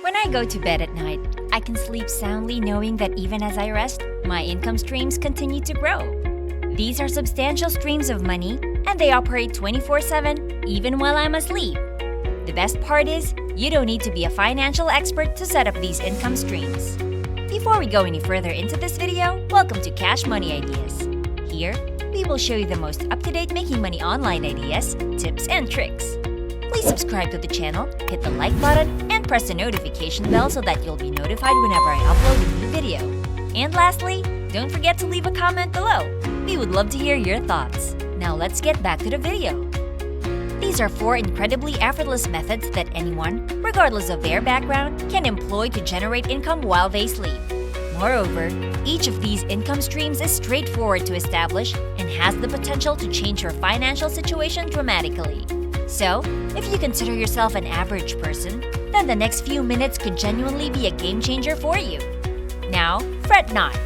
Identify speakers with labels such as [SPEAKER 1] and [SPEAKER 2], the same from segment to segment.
[SPEAKER 1] When I go to bed at night, I can sleep soundly knowing that even as I rest, my income streams continue to grow. These are substantial streams of money, and they operate 24/7 even while I'm asleep. The best part is, you don't need to be a financial expert to set up these income streams. Before we go any further into this video, welcome to Cash Money Ideas. Here, we will show you the most up-to-date making money online ideas, tips, and tricks. Please subscribe to the channel, hit the like button, and press the notification bell so that you'll be notified whenever I upload a new video. And lastly, don't forget to leave a comment below. We would love to hear your thoughts. Now let's get back to the video. These are 4 incredibly effortless methods that anyone, regardless of their background, can employ to generate income while they sleep. Moreover, each of these income streams is straightforward to establish and has the potential to change your financial situation dramatically. So, if you consider yourself an average person, then the next few minutes could genuinely be a game changer for you. Now, fret not.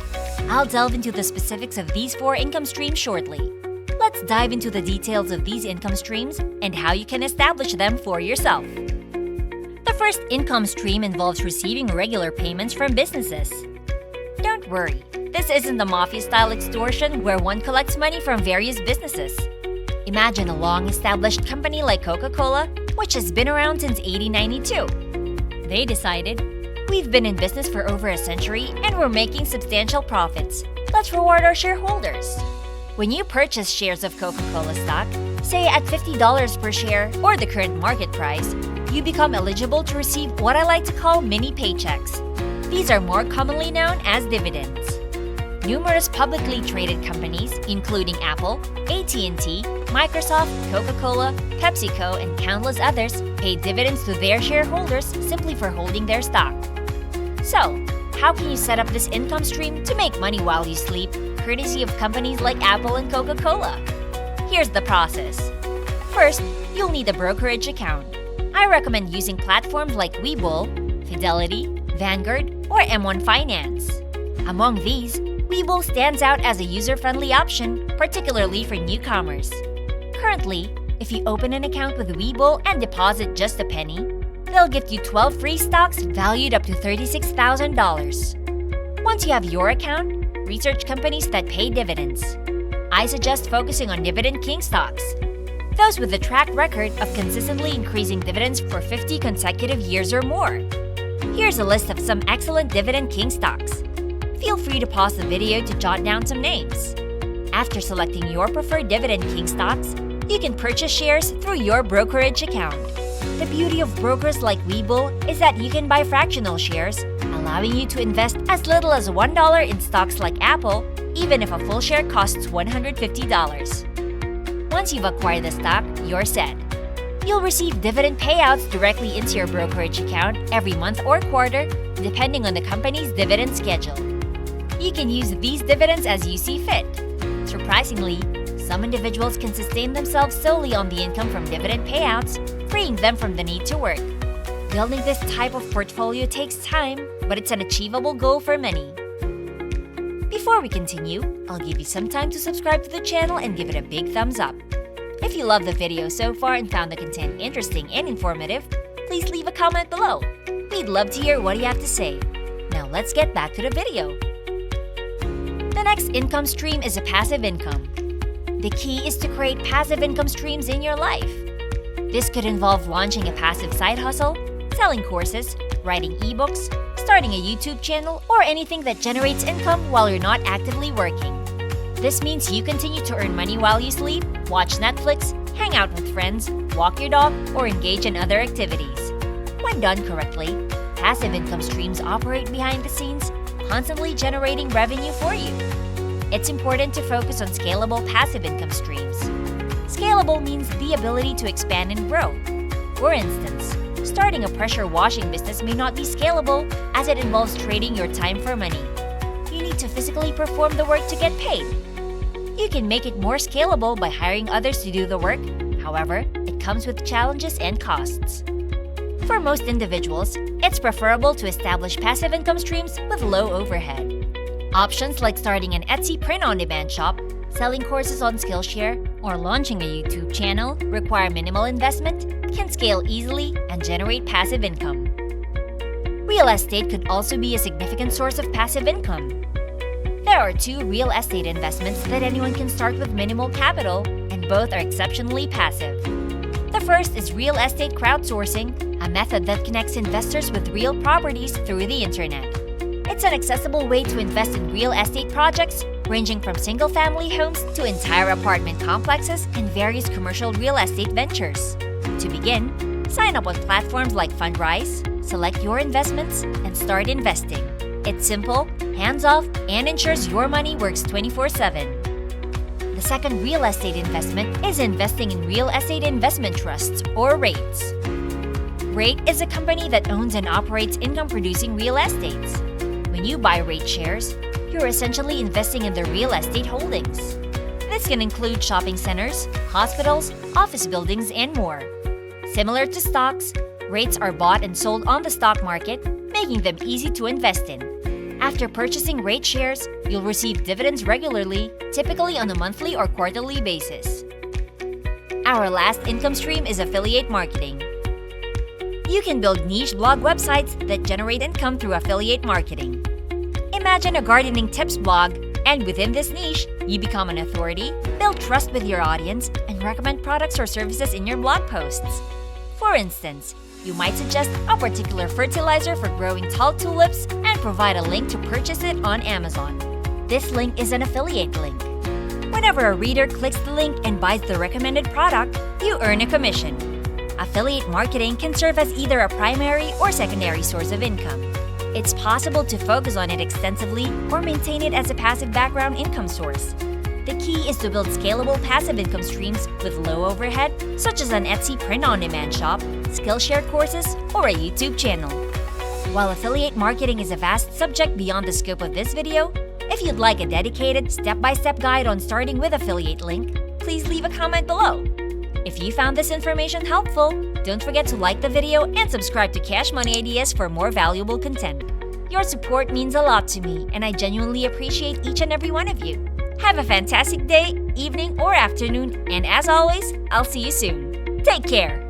[SPEAKER 1] I'll delve into the specifics of these 4 income streams shortly. Let's dive into the details of these income streams and how you can establish them for yourself. The first income stream involves receiving regular payments from businesses. Don't worry, this isn't the mafia-style extortion where one collects money from various businesses. Imagine a long-established company like Coca-Cola, which has been around since 1892. They decided, we've been in business for over a century and we're making substantial profits. Let's reward our shareholders. When you purchase shares of Coca-Cola stock, say at $50 per share or the current market price, you become eligible to receive what I like to call mini paychecks. These are more commonly known as dividends. Numerous publicly traded companies, including Apple, AT&T, Microsoft, Coca-Cola, PepsiCo, and countless others, pay dividends to their shareholders simply for holding their stock. So, how can you set up this income stream to make money while you sleep, courtesy of companies like Apple and Coca-Cola? Here's the process. First, you'll need a brokerage account. I recommend using platforms like Webull, Fidelity, Vanguard, or M1 Finance. Among these, Webull stands out as a user-friendly option, particularly for newcomers. Currently, if you open an account with Webull and deposit just a penny, they'll gift you 12 free stocks valued up to $36,000. Once you have your account, research companies that pay dividends. I suggest focusing on Dividend King stocks, those with a track record of consistently increasing dividends for 50 consecutive years or more. Here's a list of some excellent Dividend King stocks. Feel free to pause the video to jot down some names. After selecting your preferred Dividend King stocks, you can purchase shares through your brokerage account. The beauty of brokers like Webull is that you can buy fractional shares, allowing you to invest as little as $1 in stocks like Apple, even if a full share costs $150. Once you've acquired the stock, you're set. You'll receive dividend payouts directly into your brokerage account every month or quarter, depending on the company's dividend schedule. You can use these dividends as you see fit. Surprisingly, some individuals can sustain themselves solely on the income from dividend payouts, freeing them from the need to work. Building this type of portfolio takes time, but it's an achievable goal for many. Before we continue, I'll give you some time to subscribe to the channel and give it a big thumbs up. If you loved the video so far and found the content interesting and informative, please leave a comment below. We'd love to hear what you have to say. Now let's get back to the video. The next income stream is a passive income. The key is to create passive income streams in your life. This could involve launching a passive side hustle, selling courses, writing ebooks, starting a YouTube channel, or anything that generates income while you're not actively working. This means you continue to earn money while you sleep, watch Netflix, hang out with friends, walk your dog, or engage in other activities. When done correctly, passive income streams operate behind the scenes, constantly generating revenue for you. It's important to focus on scalable passive income streams. Scalable means the ability to expand and grow. For instance, starting a pressure washing business may not be scalable as it involves trading your time for money. You need to physically perform the work to get paid. You can make it more scalable by hiring others to do the work. However, it comes with challenges and costs. For most individuals, it's preferable to establish passive income streams with low overhead. Options like starting an Etsy print-on-demand shop, selling courses on Skillshare, or launching a YouTube channel require minimal investment, can scale easily, and generate passive income. Real estate could also be a significant source of passive income. There are two real estate investments that anyone can start with minimal capital, and both are exceptionally passive. The first is real estate crowdsourcing, a method that connects investors with real properties through the internet. It's an accessible way to invest in real estate projects ranging from single-family homes to entire apartment complexes and various commercial real estate ventures. To begin, sign up on platforms like Fundrise, select your investments, and start investing. It's simple, hands-off, and ensures your money works 24/7. The second real estate investment is investing in real estate investment trusts, or REITs. REIT is a company that owns and operates income-producing real estates. When you buy REIT shares, you're essentially investing in their real estate holdings. This can include shopping centers, hospitals, office buildings, and more. Similar to stocks, REITs are bought and sold on the stock market, making them easy to invest in. After purchasing REIT shares, you'll receive dividends regularly, typically on a monthly or quarterly basis. Our last income stream is affiliate marketing. You can build niche blog websites that generate income through affiliate marketing. Imagine a gardening tips blog, and within this niche, you become an authority, build trust with your audience, and recommend products or services in your blog posts. For instance, you might suggest a particular fertilizer for growing tall tulips and provide a link to purchase it on Amazon. This link is an affiliate link. Whenever a reader clicks the link and buys the recommended product, you earn a commission. Affiliate marketing can serve as either a primary or secondary source of income. It's possible to focus on it extensively or maintain it as a passive background income source. The key is to build scalable passive income streams with low overhead, such as an Etsy print-on-demand shop, Skillshare courses, or a YouTube channel. While affiliate marketing is a vast subject beyond the scope of this video, if you'd like a dedicated step-by-step guide on starting with affiliate link, please leave a comment below. If you found this information helpful, don't forget to like the video and subscribe to Cash Money Ideas for more valuable content. Your support means a lot to me, and I genuinely appreciate each and every one of you. Have a fantastic day, evening, or afternoon, and as always, I'll see you soon. Take care!